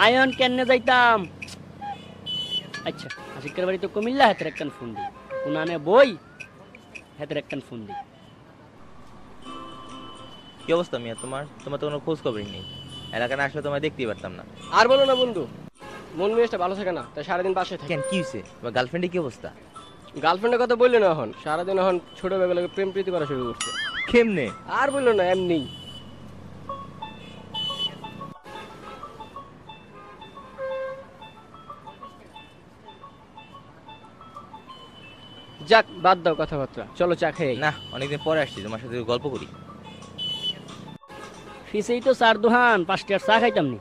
Ion কেনে যাইতাম। আচ্ছা আশিকের বাড়ি তো কুমিল্লা, হাতের একখান ফোন দিই। উনানে বই, হাতের একখান ফোন দিই। কি অবস্থা মিয়া তোমার? তোমার তো কোনো খোঁজ খবরই নেই। এলাকায় না আসলে তোমায় দেখতেই পারতাম না। আর বলো না বন্ধু, মন মেজাজটা ভালো থাকে না, তাই সারাদিন বাসায় থাকি। কেন, কি হয়েছে? তোমার গার্লফ্রেন্ডের কি অবস্থা? গার্লফ্রেন্ডের কথা বললে না, এখন সারাদিন এখন ছোটবেলাকে প্রেম প্রীতি করা শুরু করছে। কেমনে? আর বললো না, এমনি। যাক বাদ দাও কথাবার্তা, চলো চা খেয়ে। না, অনেকদিন পরে আসছি, তোমার সাথে গল্প করি। ফিসেই তো চার দোহান, 5 টাকার চা খাইতাম নি।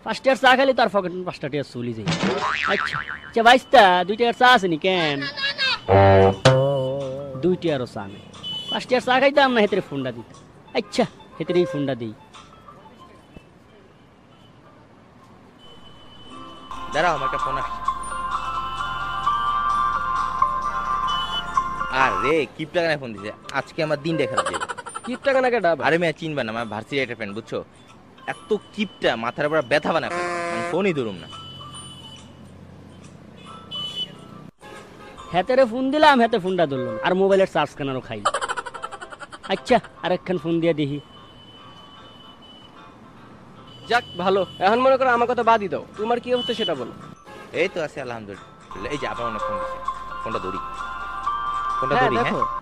5 টাকার চা খাইলে তার পকেট 5 টাকা চলি যাই। আচ্ছা আচ্ছা বাইস্তা 2 টাকার চা আছে নি কেন? 2 টাকারও চা নেই। 5 টাকার চা খাইতাম না, হেতের ফোনটা দিত। আচ্ছা হেতের এই ফোনটা দিই। দাঁড়াও, আমার একটা ফোন আসছে। আরে কিপটা কেন ফোন দিছে? আজকে আমার দিন দেখা যাবে। কিপটা কেনা কেটা? আরে মেয়ে চিনবা না, আমার ভার্সিটি একটা ফ্রেন্ড, বুঝছো? এত কিপটা, মাথার উপর ব্যথা বানা ফেলে, আমি ফোনই ধরুম না। হেতেরে ফোন দিলাম, হেতে ফোনটা ধরলাম, আর মোবাইলের চার্জ কেনারও খাই। আচ্ছা আরেকখান ফোন দিয়ে দেখি। যাক ভালো, এখন মনে করো আমার কথা বাদই দাও, তোমার কি অবস্থা সেটা বলো। এই তো আছে আলহামদুলিল্লাহ। এই যে আবার অনেক ফোন দিছে, ফোনটা ধরি। ফোনটা হ্যাঁ ধরি। দেখো। হ্যাঁ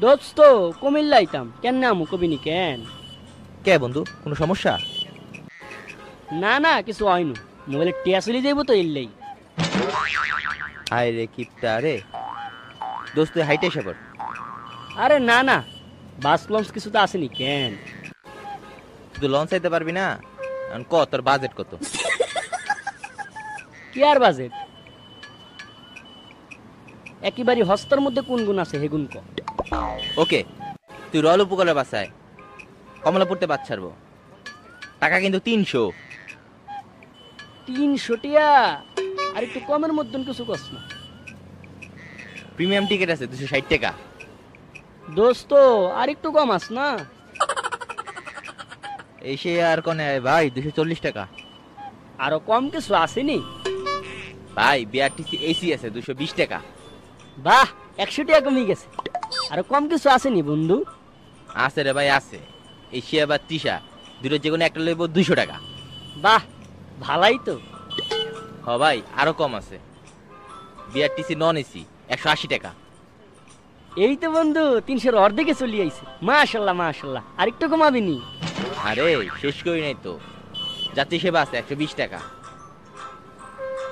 দোস্ত কুমিল্লা আইতাম, কেন আমু কবিনি কেন? কে বন্ধু, কোনো সমস্যা? না না কিছু হয়নি, মোবাইলের টিয়া চলে যাইব তো এলেই। হায় রে কিপটা রে। দোস্ত হাইটে সাগর। আরে না না, বাস লঞ্চ কিছু তো আসেনি কেন? তুই লঞ্চ আইতে পারবি না? এখন ক তোর বাজেট কত? কি আর বাজেট, একেবারে হস্তার মধ্যে কোন গুণ আছে হেগুন ক। ওকে, তুই রয়্যাল উপকূলের বাসায় কমলাপুরতে বাস ছাড়বো, টাকা কিন্তু 300। 300 টিয়া? আর একটু কমের মধ্যে কিছু কস না। প্রিমিয়াম টিকিট আছে 260 টাকা। দোস্ত আর একটু কম আস না। এসে আর কনে ভাই 240 টাকা। আরো কম কিছু আসেনি? ভাই বিআরটিসি এসি আছে 220 টাকা। বাহ 100 টাকা কমে গেছে। আরো কম কিছু আসেনি বন্ধু? আছে রে ভাই আছে, এশিয়া বা তৃষা দুটো যে কোনো একটা লইব 200 টাকা। বাহ ভালাই তো। হ ভাই আরো কম আছে, বিআরটিসি নন এসি 180 টাকা। এই তো বন্ধু 300-এর অর্ধেকে চলে আইছে। মাশাআল্লাহ মাশাআল্লাহ, আর একটু কমাবিনি? আরে শেষ করি নাই তো, যাত্রী সেবা আছে 120 টাকা।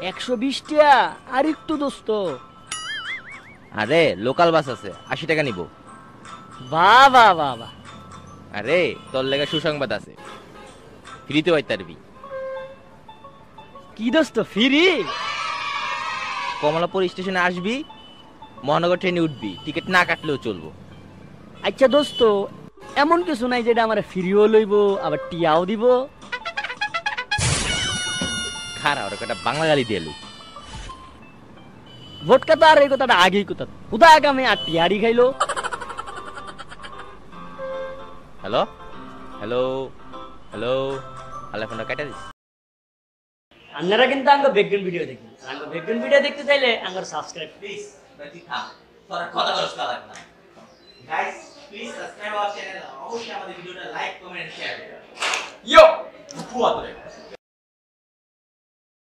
120 টাকা? আর একটু দোস্ত। আরে লোকাল বাস আছে 80 টাকা নিব। বাহ বাহ বাহ বাহ। আরে তোর লেগে সুসংবাদ আছে, ফ্রিতে হইতে পারবি। কি দোস্ত ফ্রি? কমলাপুর স্টেশনে আসবি, মহানগর ট্রেনে উঠবি, টিকিট না কাটলেও চলবো। আচ্ছা দোস্ত, এমন কিছু নাই যেটা আমার ফ্রিও লইব আবার টিয়াও দিব? খারা ওর একটা বাংলা গালি দিয়ে লই। ভোটকা তো আর এই কথাটা আগেই কথা, হুদা আগামে আর টিয়ারি খাইলো। হ্যালো হ্যালো হ্যালো, আল্লাহ ফোনটা কাটা দিস। আপনারা কিন্তু আঙ্গ বেগন ভিডিও দেখুন, আঙ্গ বেগন ভিডিও দেখতে চাইলে আঙ্গর সাবস্ক্রাইব প্লিজ তোরা কথা বলছ কালার না। Guys please subscribe our channel, অবশ্যই আমাদের ভিডিওটা লাইক কমেন্ট শেয়ার করবেন। ইয়ো ফুয়া তোরে